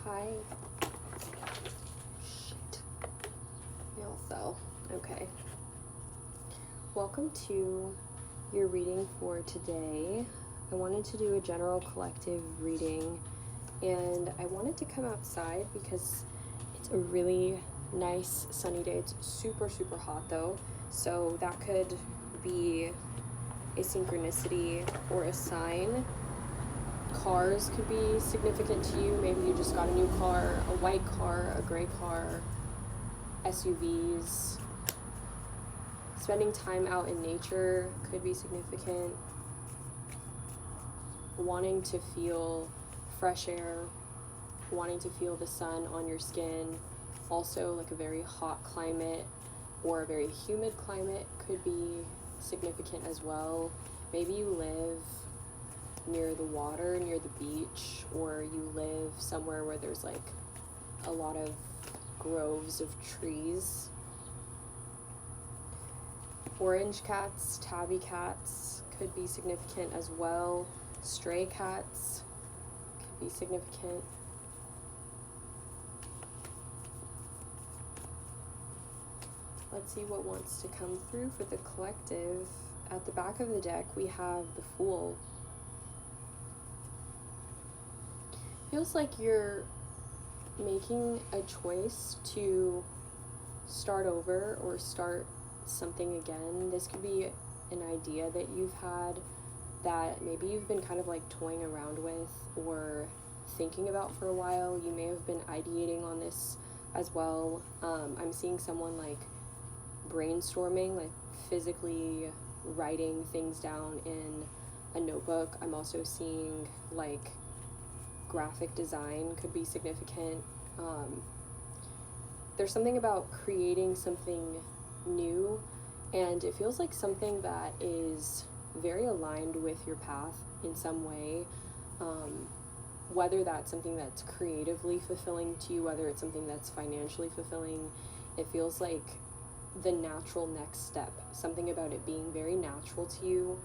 Hi. Shit. They all fell. Okay. Welcome to your reading for today. I wanted to do a general collective reading, and I wanted to come outside because it's a really nice sunny day. It's super, super hot though, so that could be a synchronicity or a sign. Cars could be significant to you. Maybe you just got a new car, a white car, a gray car, SUVs. Spending time out in nature could be significant. Wanting to feel fresh air, wanting to feel the sun on your skin. Also, like a very hot climate or a very humid climate could be significant as well. Maybe you live near the water, near the beach, or you live somewhere where there's like a lot of groves of trees. Orange cats, tabby cats could be significant as well. Stray cats could be significant. Let's see what wants to come through for the collective. At the back of the deck, we have the Fool. Feels like you're making a choice to start over or start something again. This could be an idea that you've had that maybe you've been kind of like toying around with or thinking about for a while. You may have been ideating on this as well. I'm seeing someone like brainstorming, like physically writing things down in a notebook. I'm also seeing like graphic design could be significant. There's something about creating something new, and it feels like something that is very aligned with your path in some way, whether that's something that's creatively fulfilling to you, whether it's something that's financially fulfilling. It feels like the natural next step, something about it being very natural to you,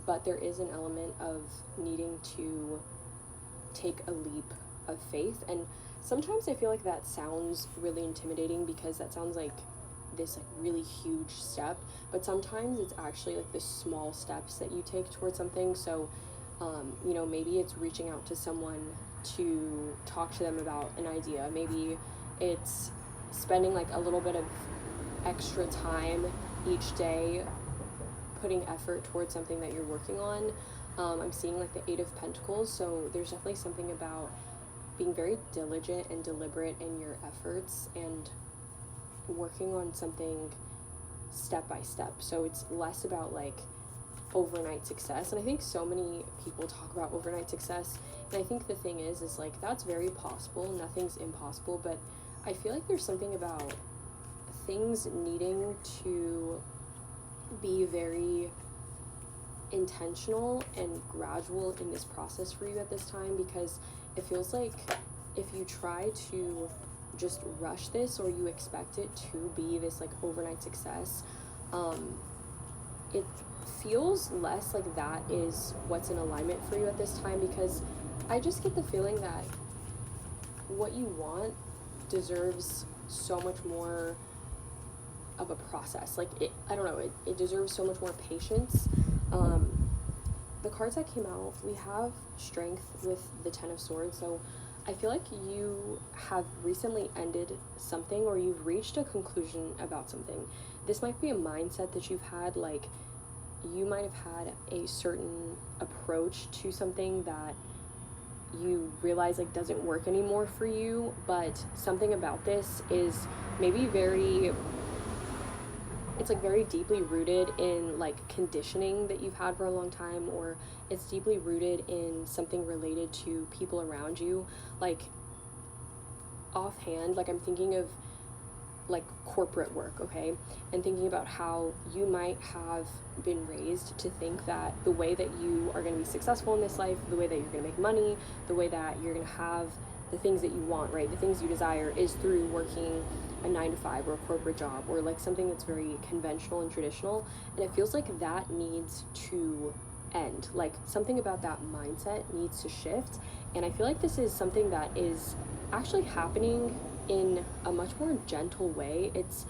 but there is an element of needing to take a leap of faith. And sometimes I feel like that sounds really intimidating because that sounds like this like really huge step, but sometimes it's actually like the small steps that you take towards something. So maybe it's reaching out to someone to talk to them about an idea. Maybe it's spending like a little bit of extra time each day putting effort towards something that you're working on. I'm seeing like the Eight of Pentacles, so there's definitely something about being very diligent and deliberate in your efforts and working on something step by step. So it's less about like overnight success. And I think so many people talk about overnight success, and I think the thing is like that's very possible. Nothing's impossible, but I feel like there's something about things needing to be very intentional and gradual in this process for you at this time, because it feels like if you try to just rush this or you expect it to be this like overnight success, it feels less like that is what's in alignment for you at this time, because I just get the feeling that what you want deserves so much more of a process. Like it deserves so much more patience. The cards that came out, we have Strength with the Ten of Swords, so I feel like you have recently ended something or you've reached a conclusion about something. This might be a mindset that you've had, like you might have had a certain approach to something that you realize like doesn't work anymore for you, but something about this is maybe it's like very deeply rooted in like conditioning that you've had for a long time, or it's deeply rooted in something related to people around you. Like offhand, like I'm thinking of like corporate work, okay, and thinking about how you might have been raised to think that the way that you are going to be successful in this life, the way that you're going to make money, the way that you're going to have the things that you want, right, the things you desire, is through working a 9-to-5 or a corporate job, or like something that's very conventional and traditional. And it feels like that needs to end. Like, something about that mindset needs to shift. And I feel like this is something that is actually happening in a much more gentle way. It's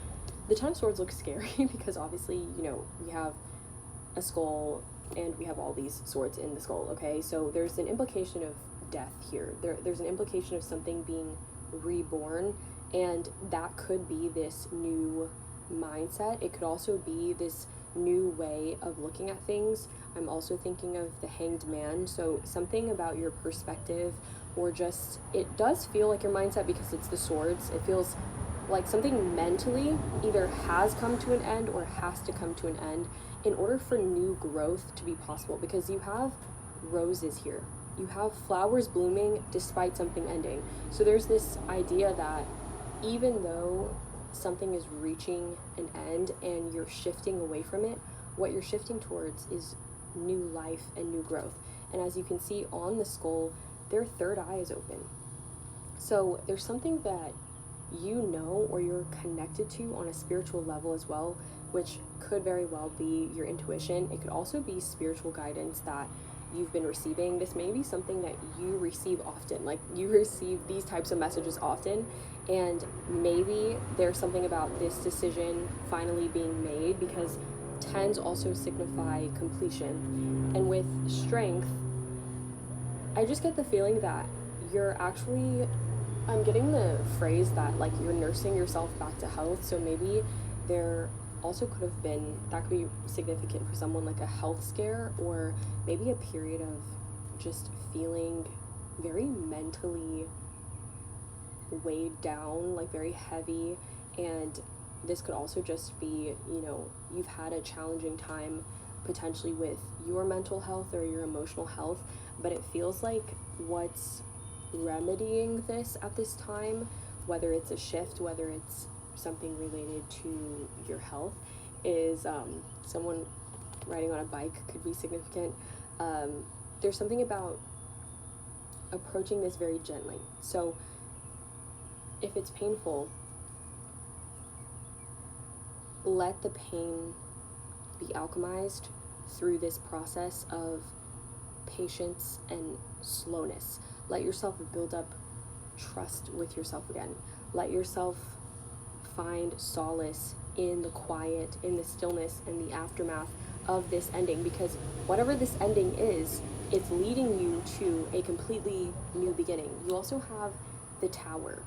the Ten of Swords looks scary because obviously, you know, we have a skull and we have all these swords in the skull, okay? So there's an implication of death here. There's an implication of something being reborn, and that could be this new mindset. It could also be this new way of looking at things. I'm also thinking of the Hanged Man, so something about your perspective, or just, it does feel like your mindset because it's the swords. It feels like something mentally either has come to an end or has to come to an end in order for new growth to be possible, because you have roses here. You have flowers blooming despite something ending. So there's this idea that even though something is reaching an end and you're shifting away from it, what you're shifting towards is new life and new growth. And as you can see on the skull, their third eye is open. So there's something that you know or you're connected to on a spiritual level as well, which could very well be your intuition. It could also be spiritual guidance that you've been receiving. This may be something that you receive often, like you receive these types of messages often, and maybe there's something about this decision finally being made, because tens also signify completion. And with strength, I just get the feeling that you're actually, I'm getting the phrase that like you're nursing yourself back to health. So maybe there also could have been, that could be significant for someone, like a health scare, or maybe a period of just feeling very mentally weighed down, like very heavy. And this could also just be, you know, you've had a challenging time potentially with your mental health or your emotional health, but it feels like what's remedying this at this time, whether it's a shift, whether it's something related to your health, is someone riding on a bike could be significant. There's something about approaching this very gently. So if it's painful, let the pain be alchemized through this process of patience and slowness. Let yourself build up trust with yourself again. Let yourself find solace in the quiet, in the stillness, and the aftermath of this ending, because whatever this ending is, it's leading you to a completely new beginning. You also have the Tower.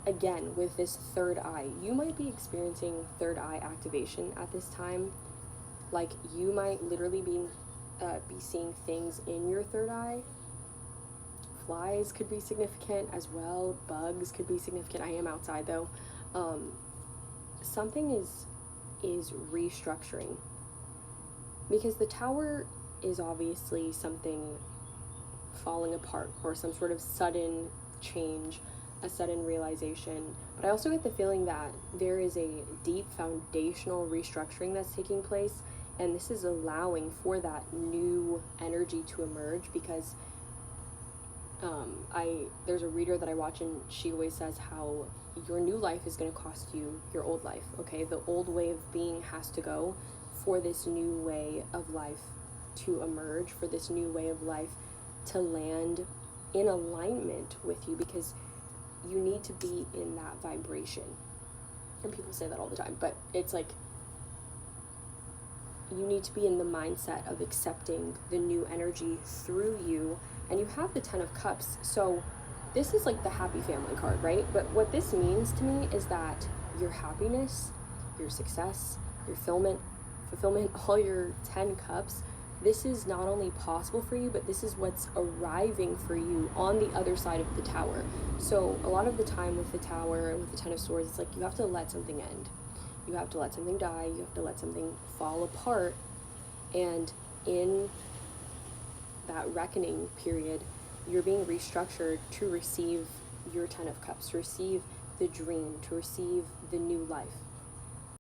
Again, with this third eye, you might be experiencing third eye activation at this time. Like, you might literally be seeing things in your third eye. Flies could be significant as well. Bugs could be significant. I am outside though. Something is restructuring, because the Tower is obviously something falling apart or some sort of sudden change, a sudden realization. But I also get the feeling that there is a deep foundational restructuring that's taking place, and this is allowing for that new energy to emerge, because there's a reader that I watch, and she always says how your new life is going to cost you your old life, okay? The old way of being has to go for this new way of life to emerge, for this new way of life to land in alignment with you, because you need to be in that vibration. And people say that all the time, but it's like, you need to be in the mindset of accepting the new energy through you. And you have the Ten of Cups, so this is like the happy family card, right? But what this means to me is that your happiness, your success, your fulfillment, all your 10 cups, this is not only possible for you, but this is what's arriving for you on the other side of the Tower. So a lot of the time with the Tower and with the Ten of Swords, it's like you have to let something end. You have to let something die. You have to let something fall apart. And in that reckoning period, you're being restructured to receive your Ten of Cups, to receive the dream, to receive the new life.